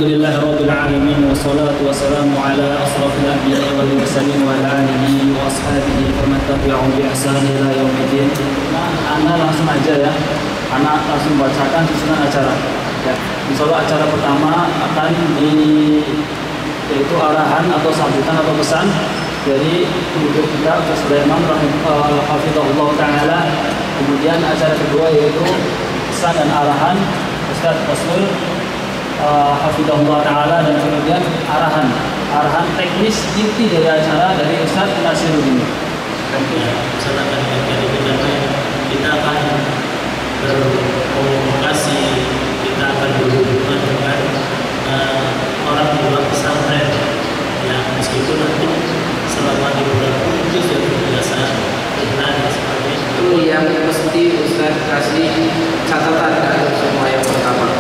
Alhamdulillahirabbil alamin wassalatu wassalamu ala asrofil anbiya'i wal mursalin wa ala alihi wa ashabihi wa man tabi'ahum bi ihsan ila yaumiddin. Anda langsung aja ya. Anak langsung bacakan susunan acara. Ya. Insyaallah acara pertama akan yaitu arahan atau sambutan atau pesan dari penduduk kita Ustaz Sulaiman hafizahullah taala. Kemudian acara kedua yaitu pesan dan arahan Ustaz Rasul hafizahullah taala, dan kemudian arahan teknis inti dari acara dari Ustaz Nasiruddin. Kita akan berkomunikasi, kita akan berhubungan dengan orang di luar pesantren yang meskipun nanti selama di bulan itu sudah biasa dan seperti itu yang mesti Ustaz kasih catatan kan semua. Yang pertama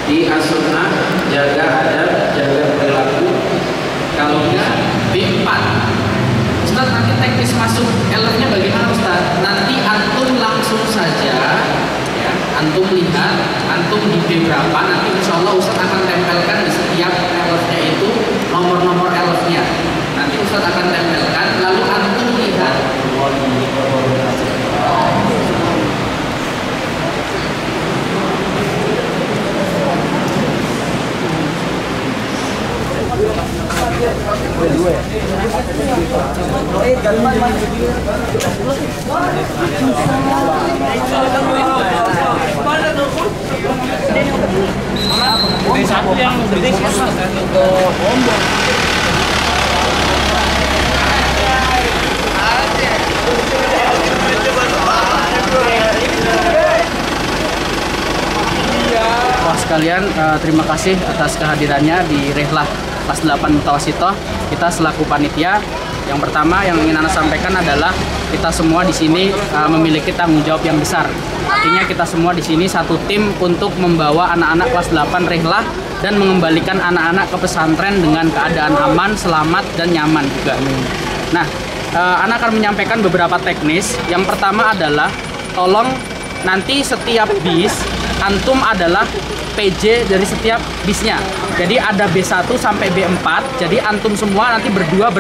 di as-sunnah, jaga adab, jaga perilaku. Kalau enggak B4 Ustaz, nanti teknis masuk elefnya bagaimana Ustaz? Nanti antum langsung saja ya, antum lihat, antum di B berapa, nanti insya Allah Ustaz akan tempelkan di setiap elefnya itu nomor-nomor elefnya. Nanti Ustaz akan tempelkan, lalu antum lihat. Satu yang gede sekalian, terima kasih atas kehadirannya di Rihlah kelas 8 Mutawasithah. Kita selaku panitia, yang pertama yang ingin Anda sampaikan adalah kita semua di sini memiliki tanggung jawab yang besar. Artinya kita semua di sini satu tim untuk membawa anak-anak kelas 8 Rihlah dan mengembalikan anak-anak ke pesantren dengan keadaan aman, selamat, dan nyaman juga. Nah, Anda akan menyampaikan beberapa teknis. Yang pertama adalah tolong nanti setiap bis antum adalah PJ dari setiap bisnya. Jadi ada B1 sampai B4. Jadi antum semua nanti berdua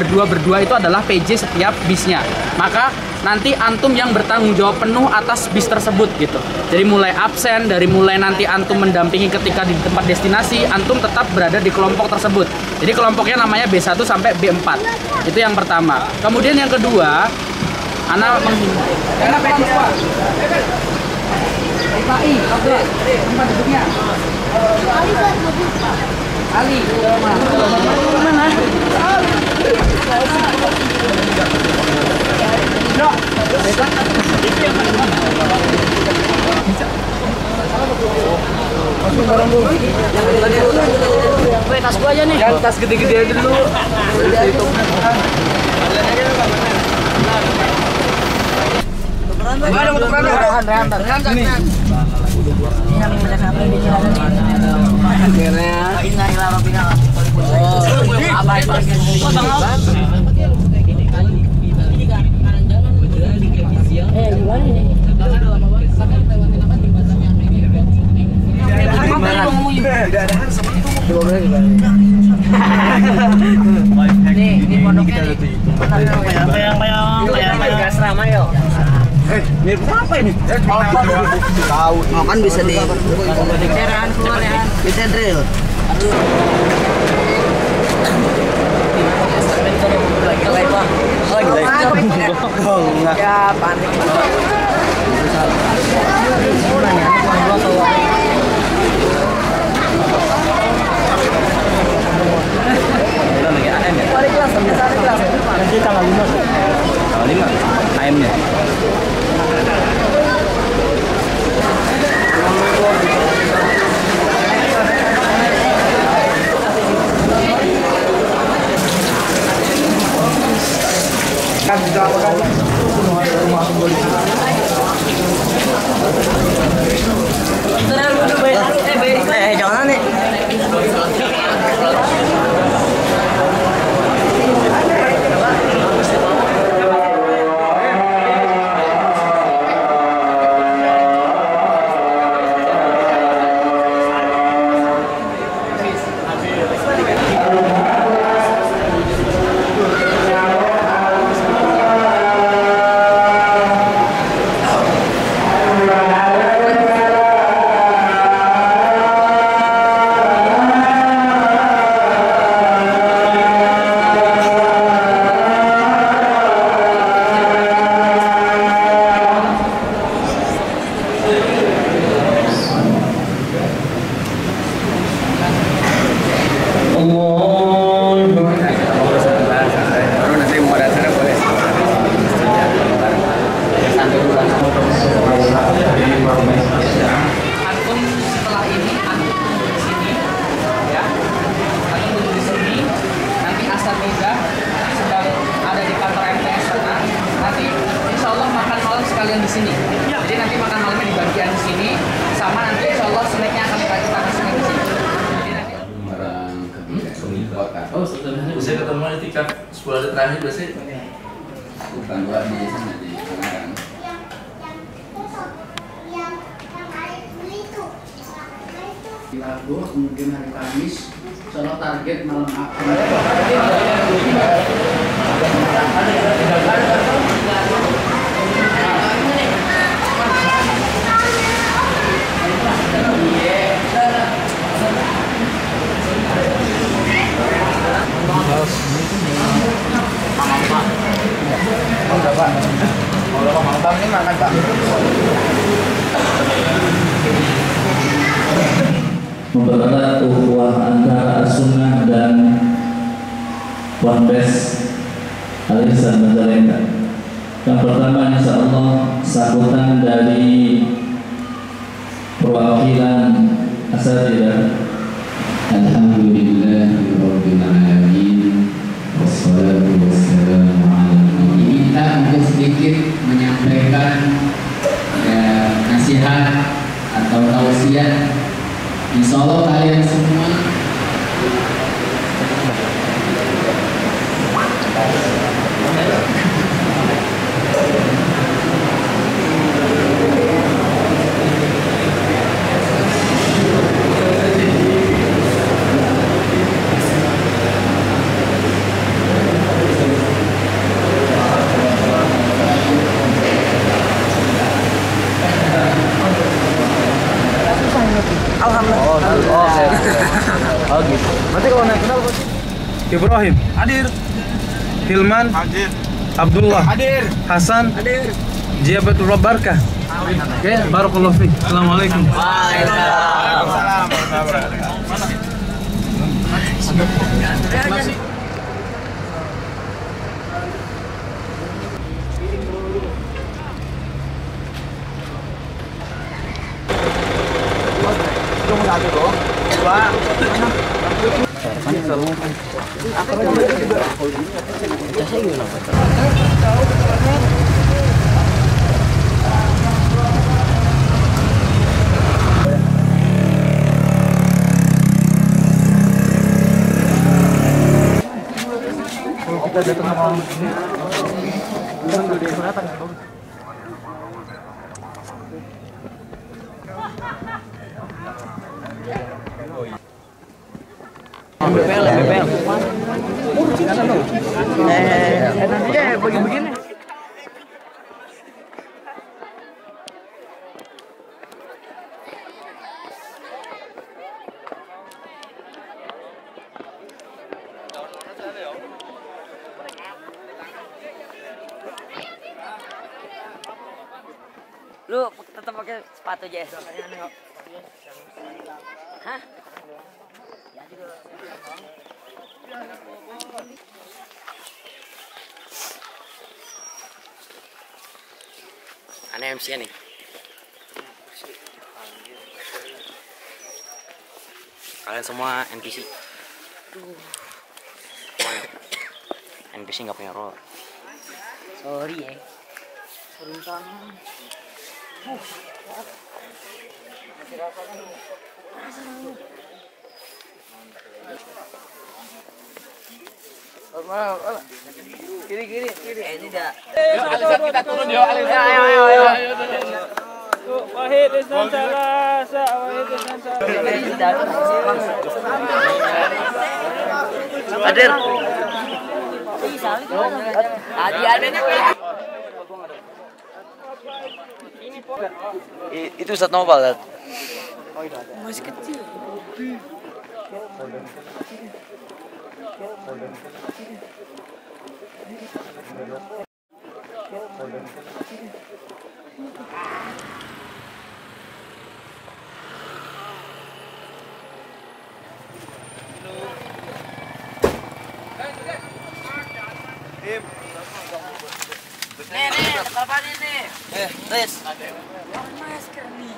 itu adalah PJ setiap bisnya. Maka nanti antum yang bertanggung jawab penuh atas bis tersebut gitu. Jadi mulai absen, dari mulai nanti antum mendampingi ketika di tempat destinasi, antum tetap berada di kelompok tersebut. Jadi kelompoknya namanya B1 sampai B4. Itu yang pertama. Kemudian yang kedua, anak tempat duduknya Ali mana? Masuk barang dulu. Tas gua aja nih. Yang tas gede-gede aja dulu. Ini pondoknya kayak asrama ya. Ini apa ini? Tahu. Kan bisa di daerah keluar ya. Bisa drill. Ya panik. Nanti tanggal 5. Tanggal 5 AM-nya. Jangan nih. Baru terakhir bersih. Bukan gua di sana di Tangerang. Rabu, kemudian hari Kamis, soal target malam akhir. Mempererat ukhuwah antara Sunnah dan Ponpes Al-Ihsan Majalengka. Yang pertama, insya Allah sambutan dari perwakilan asatidzah. Alhamdulillahirabbil alamin. Wassalatu wassalamu ala nabi. Kita untuk sedikit menyampaikan nasihat atau tausiah. Insya Allah kalian semua Oh gitu. Berarti kalau naik kenal apa? Ibrahim hadir. Hilman hadir. Abdullah hadir. Hasan hadir. Jiabatul Barkah. Oke, barakallahu fiik. Assalamualaikum. Waalaikumsalam. Begini. Lu tetap pakai sepatu Jess. Hah? Aneh MC nih. Kalian semua NPC. NPC nggak punya role. Sorry ya. Sering tangan. Kiri. Tidak. Kita turun yuk. Ayo. Wahid isnan salasa, wahid isnan salasa. Hadir. Ada nih. Itu Ustaz Nopal. Masih kecil. Nih, bapak ini. Res. Masker nih.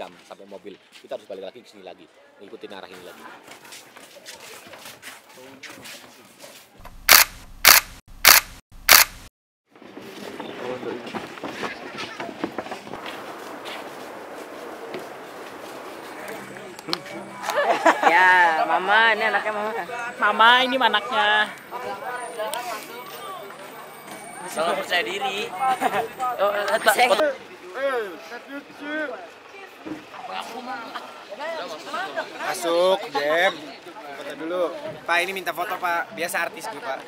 jam sampai mobil. Kita harus balik lagi ke sini lagi, ngikutin arah ini lagi. Ya, mama, ini anaknya mama. Mama, ini anaknya. Selalu percaya diri. Masuk, Jem. Foto dulu. Pak, ini minta foto, Pak. Biasa artis gue, Pak.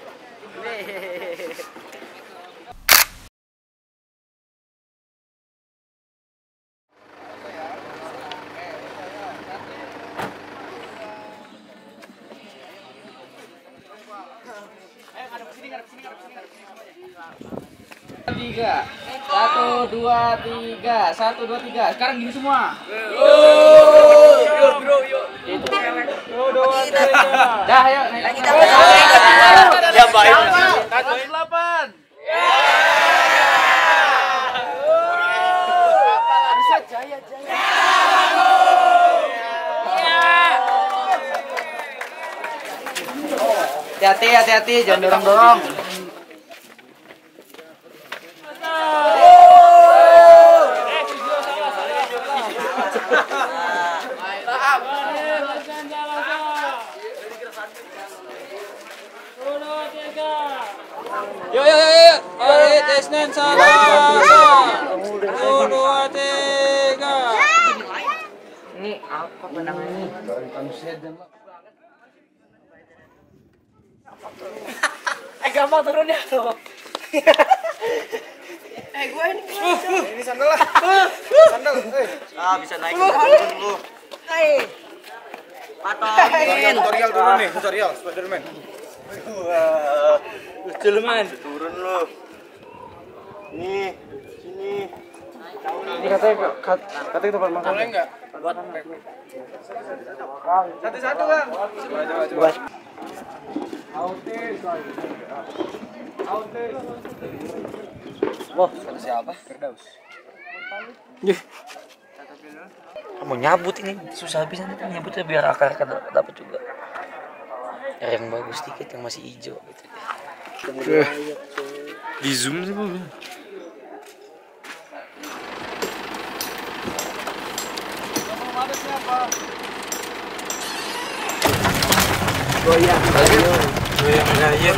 Tiga, 1, 2, 3, 1, 2, 3. Sekarang gini semua. Dah, ayo naik. Ya, baik. 8. Hati-hati, jangan dorong-dorong. Yuk. Mari Desnen salah. 1, 2, 3. Ini apa penangannya? Gampang turunnya tuh. Gue ini. Ini sandal lah. Sandal. Bisa naik turun lu. Tutorial turun nih, tutorial Spiderman. Lucu lu, Man. Turun lu. Nih, sini. Ini katanya tempat makan. Boleh enggak? Satu-satu, Bang. Coba. Wah, kata siapa? Firdaus. Mau nyabut ini susah bisa nyabutnya biar akar dapat juga. Yang bagus dikit yang masih hijau gitu. Di zoom sih Bu. Goyang gaya.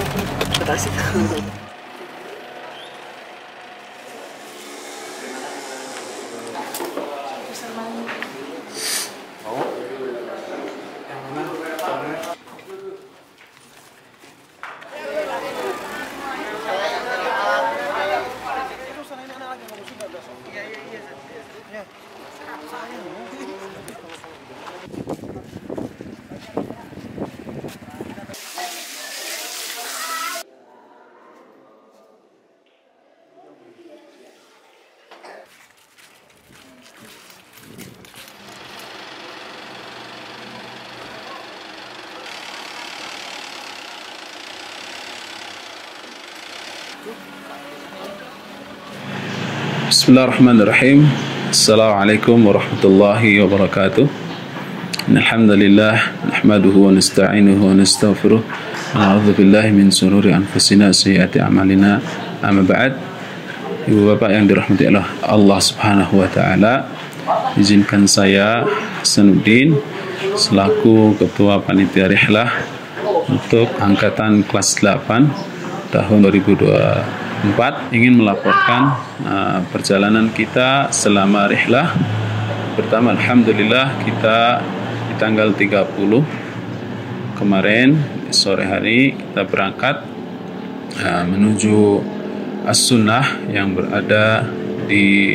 Asik. Bismillahirrahmanirrahim. Assalamualaikum warahmatullahi wabarakatuh. Alhamdulillah nahmaduhu wa nasta'inuhu wa nastaghfiruh wa na'udzu billahi min shururi anfusina wa sayyiati a'malina. Amma ba'd. Ibu bapak yang dirahmati Allah Subhanahu wa taala, izinkan saya Hasanuddin selaku ketua panitia rihlah untuk angkatan kelas 8 tahun 2024 ingin melaporkan perjalanan kita selama rihlah. Pertama, alhamdulillah kita di tanggal 30 kemarin sore hari kita berangkat menuju As-Sunnah yang berada di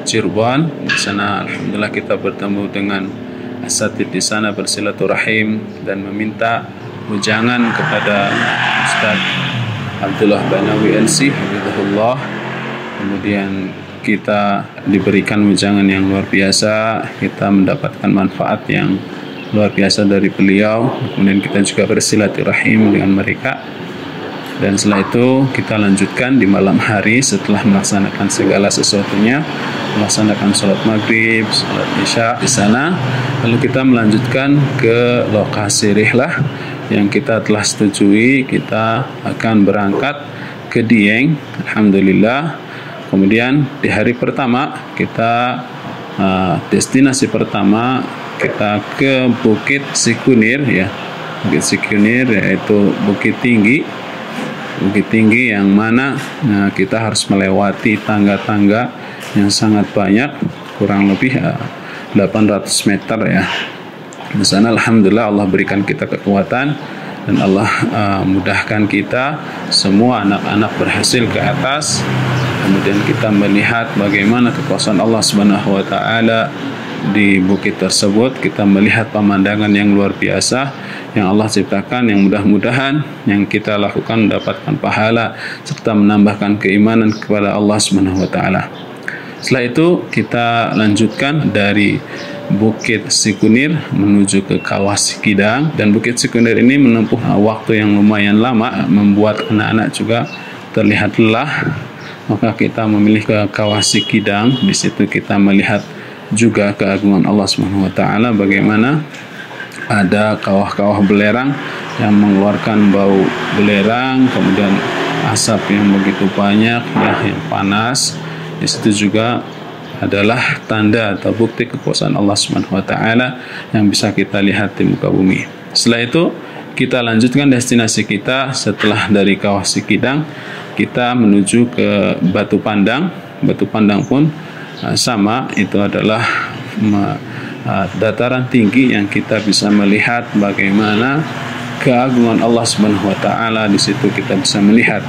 Cirebon. Di sana alhamdulillah kita bertemu dengan asatidz di sana, bersilaturahim dan meminta wejangan kepada Ustaz Abdullah Banawi NC hafizahullah. Kemudian kita diberikan wejangan yang luar biasa, kita mendapatkan manfaat yang luar biasa dari beliau. Kemudian kita juga bersilaturahim dengan mereka. Dan setelah itu kita lanjutkan di malam hari setelah melaksanakan segala sesuatunya. melaksanakan sholat maghrib, sholat isya di sana. Lalu kita melanjutkan ke lokasi rihlah yang kita telah setujui. Kita akan berangkat ke Dieng, alhamdulillah. Kemudian di hari pertama kita destinasi pertama kita ke Bukit Sikunir ya. Bukit Sikunir yaitu Bukit Tinggi yang mana kita harus melewati tangga-tangga yang sangat banyak, kurang lebih 800 meter ya. Di sana alhamdulillah Allah berikan kita kekuatan dan Allah mudahkan kita, semua anak-anak berhasil ke atas. Kemudian kita melihat bagaimana kekuasaan Allah Subhanahu wa taala di bukit tersebut. Kita melihat pemandangan yang luar biasa yang Allah ciptakan, yang mudah-mudahan yang kita lakukan mendapatkan pahala serta menambahkan keimanan kepada Allah Subhanahu wa taala. Setelah itu kita lanjutkan dari Bukit Sikunir menuju ke Kawah Sikidang, dan Bukit Sikunir ini menempuh waktu yang lumayan lama, membuat anak-anak juga terlihat lelah. Maka kita memilih ke Kawah Sikidang. Di situ kita melihat juga keagungan Allah Subhanahu wa taala, bagaimana ada kawah-kawah belerang yang mengeluarkan bau belerang, kemudian asap yang begitu banyak ya, yang panas. Di situ juga adalah tanda atau bukti kekuasaan Allah Subhanahu wa taala yang bisa kita lihat di muka bumi. Setelah itu kita lanjutkan destinasi kita. Setelah dari Kawah Sikidang kita menuju ke Batu Pandang. Batu Pandang pun sama, itu adalah dataran tinggi yang kita bisa melihat bagaimana keagungan Allah Subhanahu wa taala. Di situ kita bisa melihat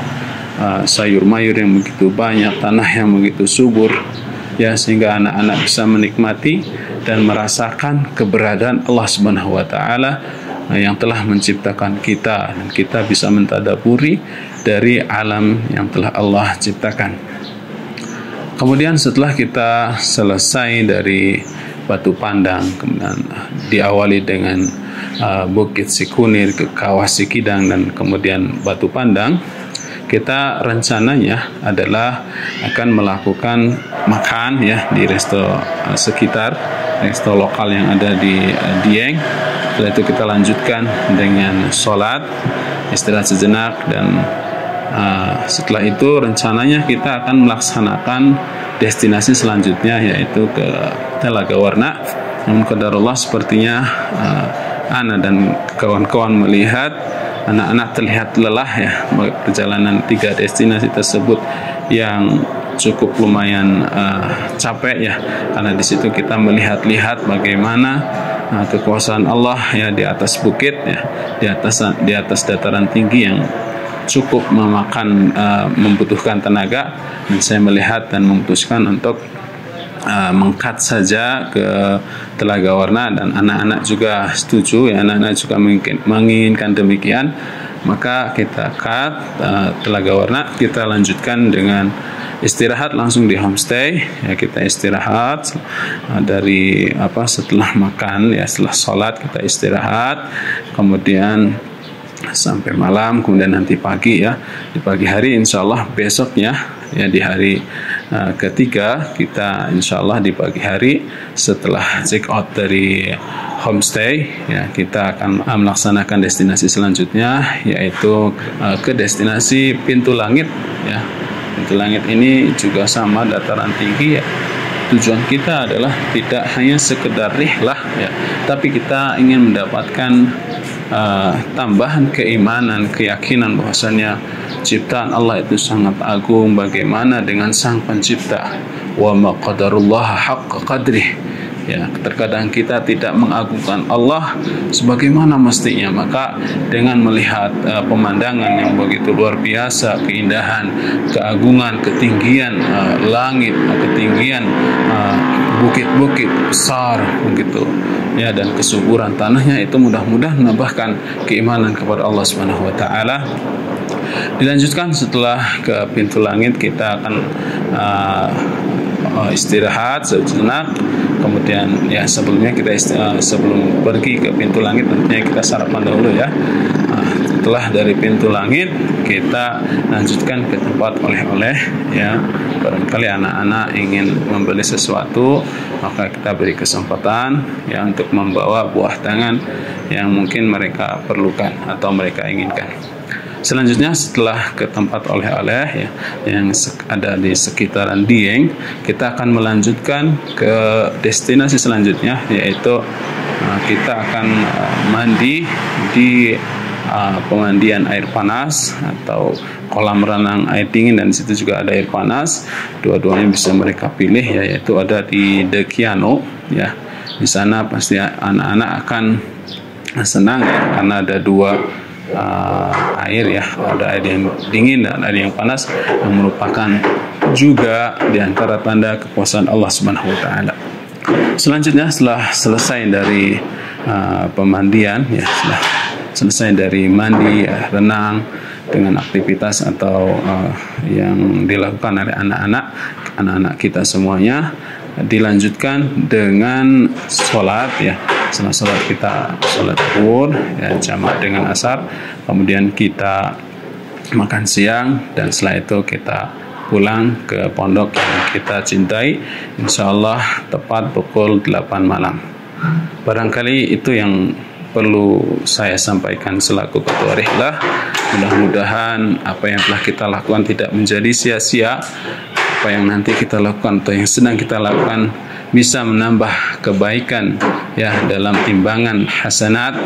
sayur mayur yang begitu banyak, tanah yang begitu subur ya, sehingga anak-anak bisa menikmati dan merasakan keberadaan Allah Subhanahu wa taala yang telah menciptakan kita, dan kita bisa mentadaburi dari alam yang telah Allah ciptakan. Kemudian setelah kita selesai dari Batu Pandang, kemudian diawali dengan Bukit Sikunir, ke Kawah Sikidang, dan kemudian Batu Pandang, kita rencananya adalah akan melakukan makan ya di resto sekitar, resto lokal yang ada di Dieng. Setelah itu kita lanjutkan dengan sholat, istirahat sejenak, dan setelah itu rencananya kita akan melaksanakan destinasi selanjutnya, yaitu ke Telaga Warna. Namun qadarullah sepertinya Ana dan kawan-kawan melihat anak-anak terlihat lelah ya, perjalanan 3 destinasi tersebut yang cukup lumayan capek ya, karena di situ kita melihat-lihat bagaimana kekuasaan Allah ya di atas bukit ya, di atas dataran tinggi yang cukup membutuhkan tenaga. Dan saya melihat dan memutuskan untuk mengkat saja ke Telaga Warna, dan anak-anak juga setuju ya, anak-anak juga menginginkan demikian. Maka kita cut Telaga Warna, kita lanjutkan dengan istirahat langsung di homestay ya. Kita istirahat dari setelah makan ya, setelah sholat kita istirahat, kemudian sampai malam, kemudian nanti pagi ya, di pagi hari insyaallah besoknya ya, di hari ketiga kita insyaallah di pagi hari setelah check out dari homestay ya, kita akan melaksanakan destinasi selanjutnya, yaitu ke destinasi Pintu Langit ya. Pintu Langit ini juga sama, dataran tinggi ya. Tujuan kita adalah tidak hanya sekedar rihlah ya, tapi kita ingin mendapatkan tambahan keimanan, keyakinan bahwasanya ciptaan Allah itu sangat agung. Bagaimana dengan Sang Pencipta, wa ma qadarullah haqqa qadrih ya, terkadang kita tidak mengagungkan Allah sebagaimana mestinya. Maka dengan melihat pemandangan yang begitu luar biasa, keindahan, keagungan, ketinggian langit, ketinggian bukit-bukit besar begitu ya, dan kesuburan tanahnya, itu mudah-mudahan menambahkan keimanan kepada Allah Subhanahu wa taala. Dilanjutkan setelah ke Pintu Langit, kita akan istirahat sejenak. Kemudian ya, sebelumnya kita sebelum pergi ke Pintu Langit tentunya kita sarapan dahulu ya. setelah dari pintu langit kita lanjutkan ke tempat oleh-oleh ya. Barangkali anak-anak ingin membeli sesuatu, maka kita beri kesempatan ya untuk membawa buah tangan yang mungkin mereka perlukan atau mereka inginkan. Selanjutnya setelah ke tempat oleh-oleh ya, yang ada di sekitaran Dieng, kita akan melanjutkan ke destinasi selanjutnya, yaitu kita akan mandi di pemandian air panas atau kolam renang air dingin, dan di situ juga ada air panas. Dua-duanya bisa mereka pilih ya, yaitu ada di Dekiano ya. Di sana pasti anak-anak akan senang ya, karena ada dua air ya, ada air yang dingin dan air yang panas, yang merupakan juga di antara tanda kepuasan Allah Subhanahu wa taala. Selanjutnya setelah selesai dari pemandian ya, setelah selesai dari mandi ya, renang dengan aktivitas atau yang dilakukan oleh anak-anak kita semuanya, dilanjutkan dengan sholat ya. Setelah sholat kita sholat zuhur ya, jamaah dengan asar, kemudian kita makan siang, dan setelah itu kita pulang ke pondok yang kita cintai, insyaallah tepat pukul 8 malam. Barangkali itu yang perlu saya sampaikan selaku ketua Rihlah. Mudah-mudahan apa yang telah kita lakukan tidak menjadi sia-sia. Apa yang nanti kita lakukan atau yang sedang kita lakukan bisa menambah kebaikan ya dalam timbangan hasanat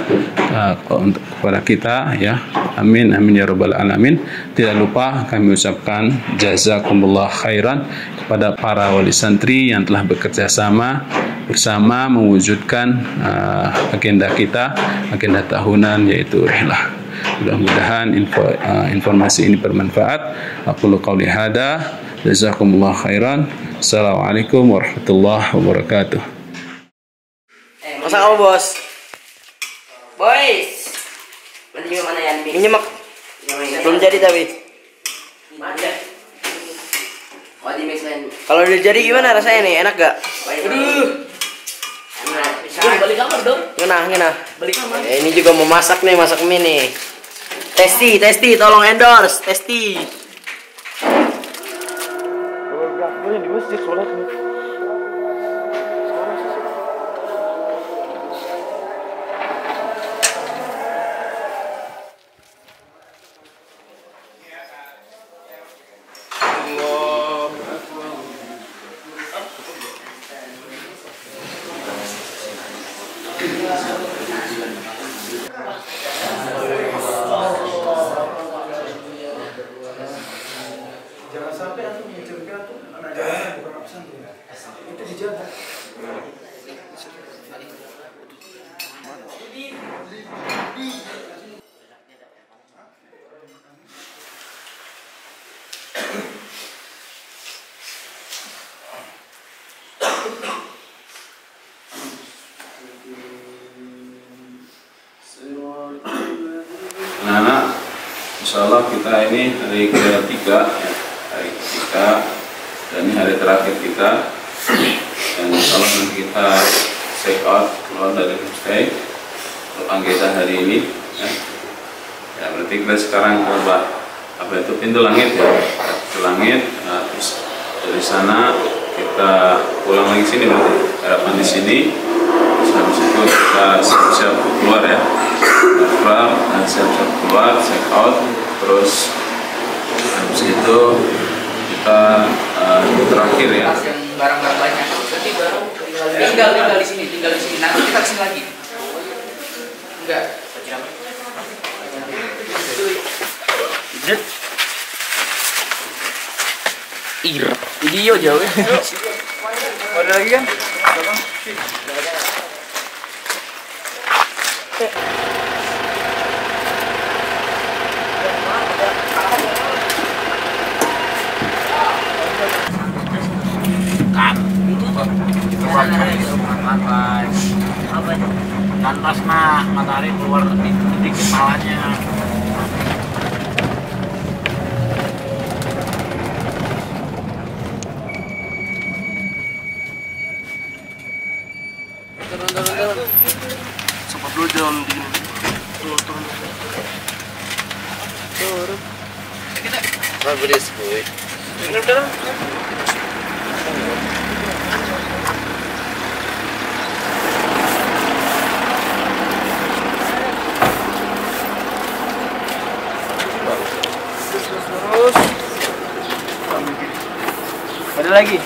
untuk kepada kita ya. Amin amin ya rabbal alamin. Tidak lupa kami ucapkan jazakumullah khairan kepada para wali santri yang telah bekerja sama bersama mewujudkan agenda kita, agenda tahunan, yaitu Rihlah. Mudah-mudahan informasi ini bermanfaat. Aqulu qouli hada, jazakumullah khairan. Assalamualaikum warahmatullahi wabarakatuh. Masa kamu bos? Boys, mending mana ya? Minyak belum jadi tapi. Kalau udah jadi gimana rasanya nih? Enak gak? Balik kamar dong. Ngena. Balik kamar. Ini juga mau masak nih, masak mie nih. Testi, tolong endorse, Testi. Di masjid sholat nih. Jangan sampai aku menjaga tuh anak jalanan bukan pesantren. Itu dijaga. Anak-anak, insyaallah kita ini hari ketiga ya. Hari ketiga, dan ini hari terakhir kita, dan insyaallah nanti kita check out keluar dari homestay untuk agenda hari ini ya. Ya berarti kita sekarang ke apa itu pintu langit ya, pintu langit. Nah, terus dari sana kita pulang lagi sini, berarti harapan di sini. Terus habis itu kita siap-siap keluar ya, pulang dan siap-siap keluar, check out. Terus habis itu kita terakhir ya. Barang-barang banyak. Berarti baru tinggal di sini. Nanti kita kesini lagi. Enggak. Video jauh. Ada lagi kan? Lantas mah matahari keluar di kepalanya. Sempat dulu jalan di turun. Turun. Bagus, boy. Dalam. Terus. Ada lagi.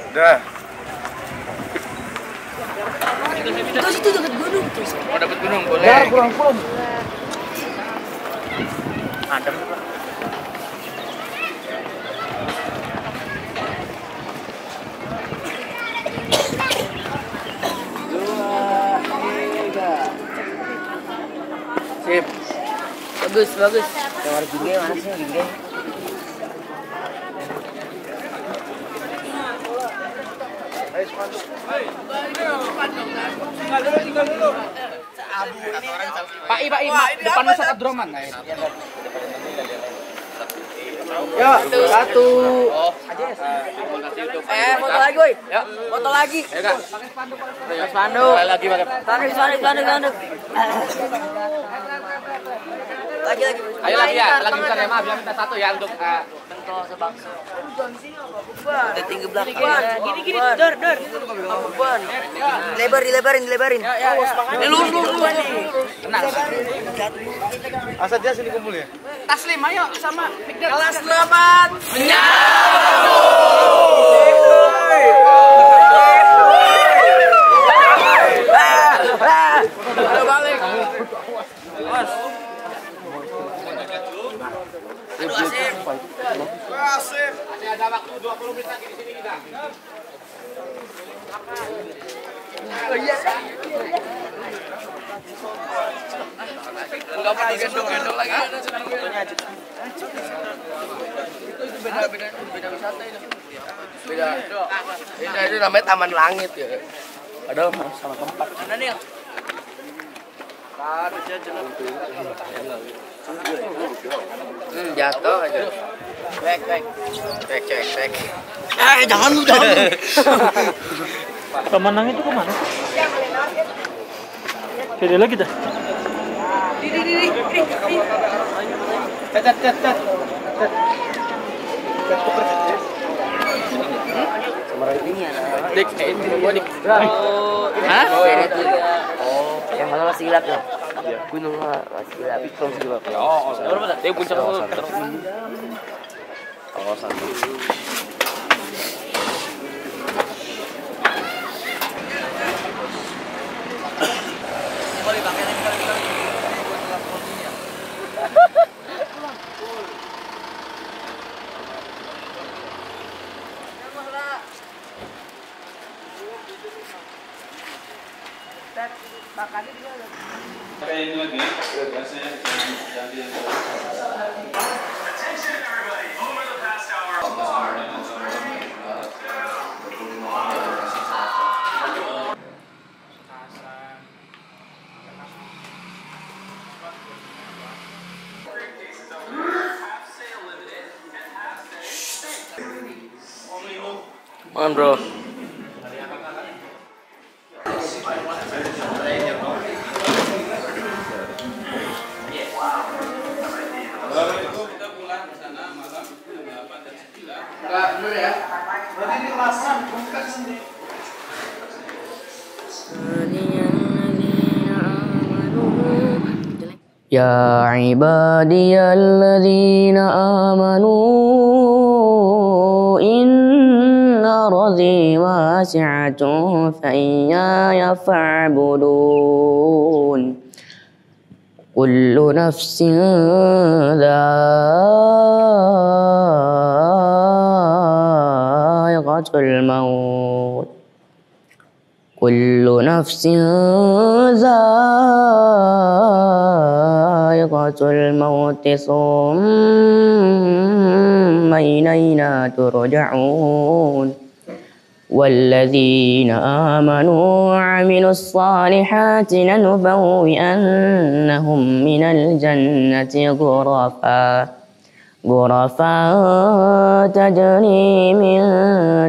Udah. Terus itu dekat gunung terus. Mau dapat gunung boleh. Udah, kurang. Adem. Sip. Bagus. Kamar jingga mana sih jingga? Pak I, depan Ustaz Abdurrahman. Ya, satu. Foto lagi, woi. Ya, foto lagi. Ya, Kak. Pakai spanduk. Lagi pakai. Spanduk. Lagi. Ayo lagi ya, lagi bentar ya, maaf ya, minta satu ya untuk Contoh sebangsa. Udah tinggi belakang. Gini, dor. Dilebarin. Lurus. Tenang. Asal dia sini kumpul ya. Taslim, ayo sama Mikdal. Kelas selamat Balik. Asif. Masih ada waktu 20 menit lagi di sini kita. Enggak mau gendong lagi. Itu beda wisata itu. Beda itu namanya Taman Langit ya. Padahal sama tempat. Mana nih? Jatuh aja. Cek. jangan lu. Pemenang itu kemana? Jadi lagi dah. Cat. Dik, gua dik. Hah? Yang mana masih gelap ya? Gunung masih gelap. Masih gelap. Oh, berapa? Dia puncak terus. Kawasan. Man bro. Ya ibadiyalladzina amanu inna ardi wasi'atun fa iyaya fa'budun. Kullu nafsin dha'iqatul maut. Kullu nafsin dha'iqatul sakaratul maut thumma ilaina turja'un. والذين آمنوا وعملوا الصالحات لنبوئنهم من الجنة غرفا تجري من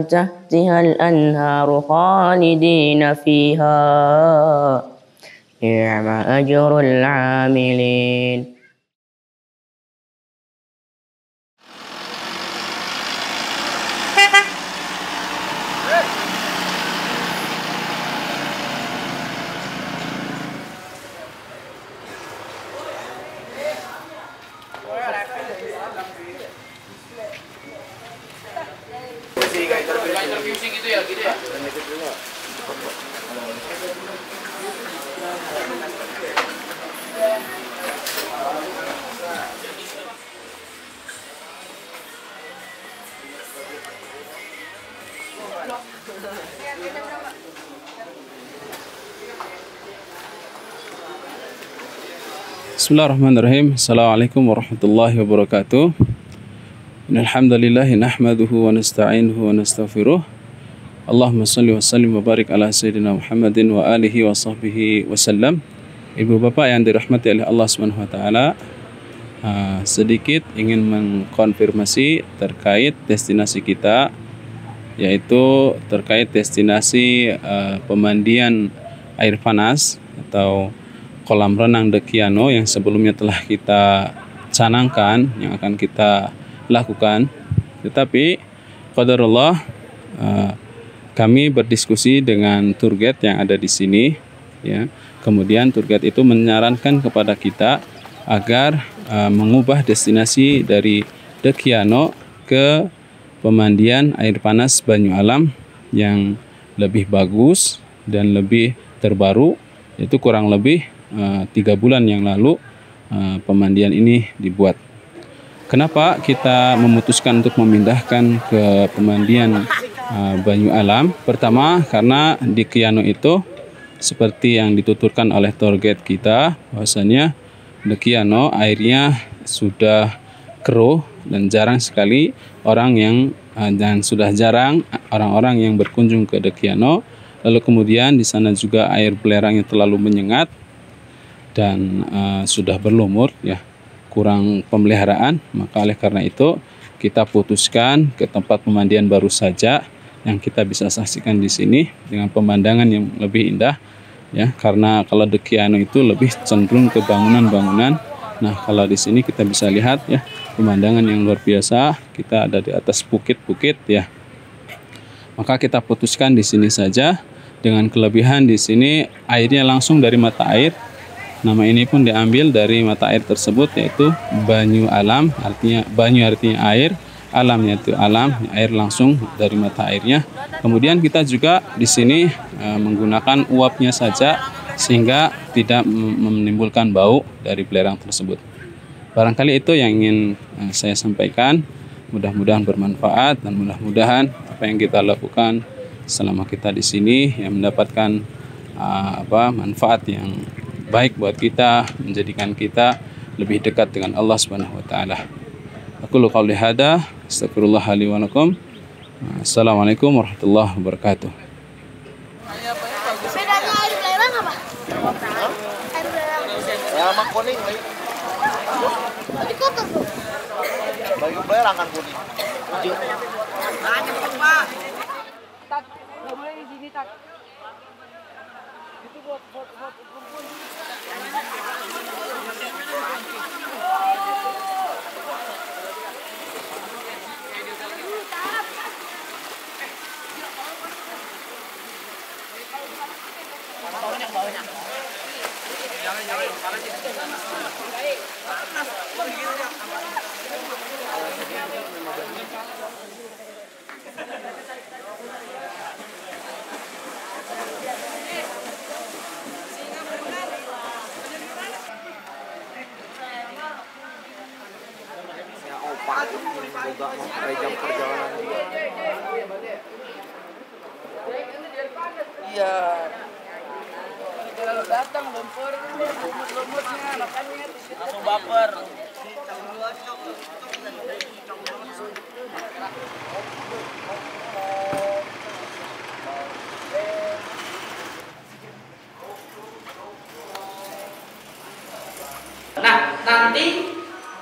تحتها الأنهار خالدين فيها نعم أجر العاملين. Bismillahirrahmanirrahim. Assalamualaikum warahmatullahi wabarakatuh. Alhamdulillahi nahmaduhu wa nasta'inuhu wa nastaghfiruh. Allahumma salli wa sallim wa barik ala sayyidina Muhammadin wa alihi wa sahbihi wasallam. Ibu bapak yang dirahmati oleh Allah Subhanahu wa taala, sedikit ingin mengkonfirmasi terkait destinasi kita, yaitu terkait destinasi pemandian air panas atau kolam renang Dekiano yang sebelumnya telah kita canangkan yang akan kita lakukan. Tetapi qadarullah, kami berdiskusi dengan tour guide yang ada di sini, ya. Kemudian tour guide itu menyarankan kepada kita agar mengubah destinasi dari Dekiano ke pemandian air panas Banyu Alam yang lebih bagus dan lebih terbaru, yaitu kurang lebih 3 bulan yang lalu pemandian ini dibuat. Kenapa kita memutuskan untuk memindahkan ke pemandian Banyu Alam? Pertama, karena di Kiano itu seperti yang dituturkan oleh tour guide kita, bahwasanya di Kiano airnya sudah keruh dan jarang sekali orang-orang yang berkunjung ke Dekiano. Lalu kemudian di sana juga air belerangnya terlalu menyengat dan sudah berlumur, ya, kurang pemeliharaan. Maka oleh karena itu kita putuskan ke tempat pemandian baru saja yang kita bisa saksikan di sini dengan pemandangan yang lebih indah, ya. Karena kalau Dekiano itu lebih cenderung ke bangunan-bangunan. Nah, kalau di sini kita bisa lihat, ya, pemandangan yang luar biasa. Kita ada di atas bukit-bukit, ya. Maka kita putuskan di sini saja. Dengan kelebihan di sini airnya langsung dari mata air. Nama ini pun diambil dari mata air tersebut, yaitu Banyu Alam, artinya banyu artinya air, alam yaitu alam, air langsung dari mata airnya. Kemudian kita juga di sini menggunakan uapnya saja sehingga tidak menimbulkan bau dari belerang tersebut. Barangkali itu yang ingin saya sampaikan. Mudah-mudahan bermanfaat dan mudah-mudahan apa yang kita lakukan selama kita di sini yang mendapatkan manfaat yang baik buat kita, menjadikan kita lebih dekat dengan Allah Subhanahu wa taala. Aku qouli hada, astagfirullah li wa lakum. Assalamualaikum warahmatullahi wabarakatuh. Bedanya air belerang apa? Air belerang. Ya, mak kuning. Tadi kotor tuh. Bagi belerang kan kuning. Hijau. Pak. Tak, nggak boleh di sini, tak. Itu buat perempuan. Banyak. Juga mau jam perjalanan juga. Iya. datang lumpur, lumut-lumutnya, makanya langsung baper. Nah, nanti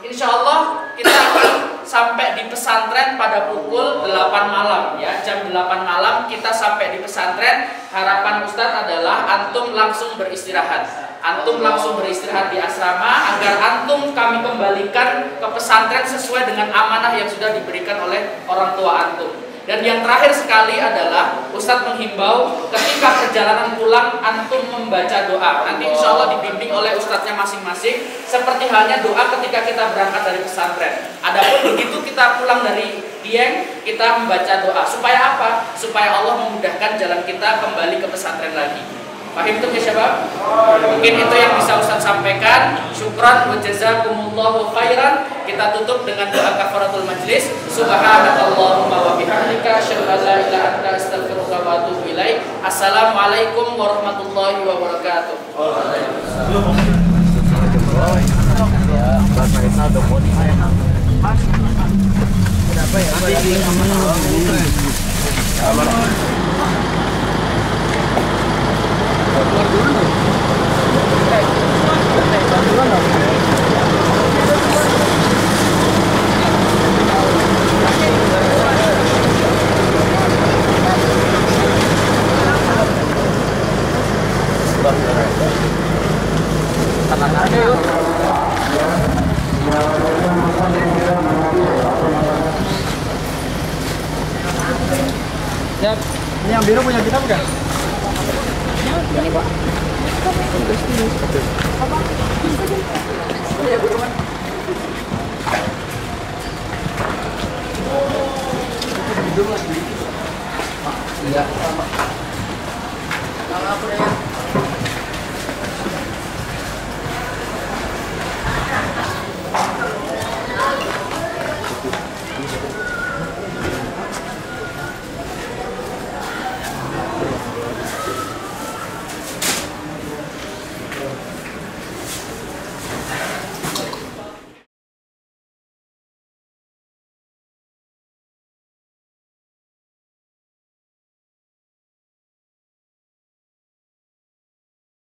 insya Allah kita akan sampai di pesantren pada pukul 8 malam ya, jam 8 malam kita sampai di pesantren. Harapan Ustadz adalah antum langsung beristirahat. Antum langsung beristirahat di asrama agar antum kami kembalikan ke pesantren sesuai dengan amanah yang sudah diberikan oleh orang tua antum. Dan yang terakhir sekali adalah Ustadz menghimbau ketika perjalanan pulang antum membaca doa. Nanti insya Allah dibimbing oleh ustadznya masing-masing seperti halnya doa ketika kita berangkat dari pesantren. Adapun begitu kita pulang dari Dieng, kita membaca doa. Supaya apa? Supaya Allah memudahkan jalan kita kembali ke pesantren lagi. Paham itu ya syabab? Mungkin itu yang bisa Ustaz sampaikan. Syukran wa jazakumullahu khairan. Kita tutup dengan doa kafaratul majlis. Subhanakallahumma wa bihamdika asyhadu an la ilaha illa anta astaghfiruka wa atubu ilaik. Assalamualaikum warahmatullahi wabarakatuh. Ya, ini yang biru punya kita bukan? Ini Pak. Iya. Kalau aku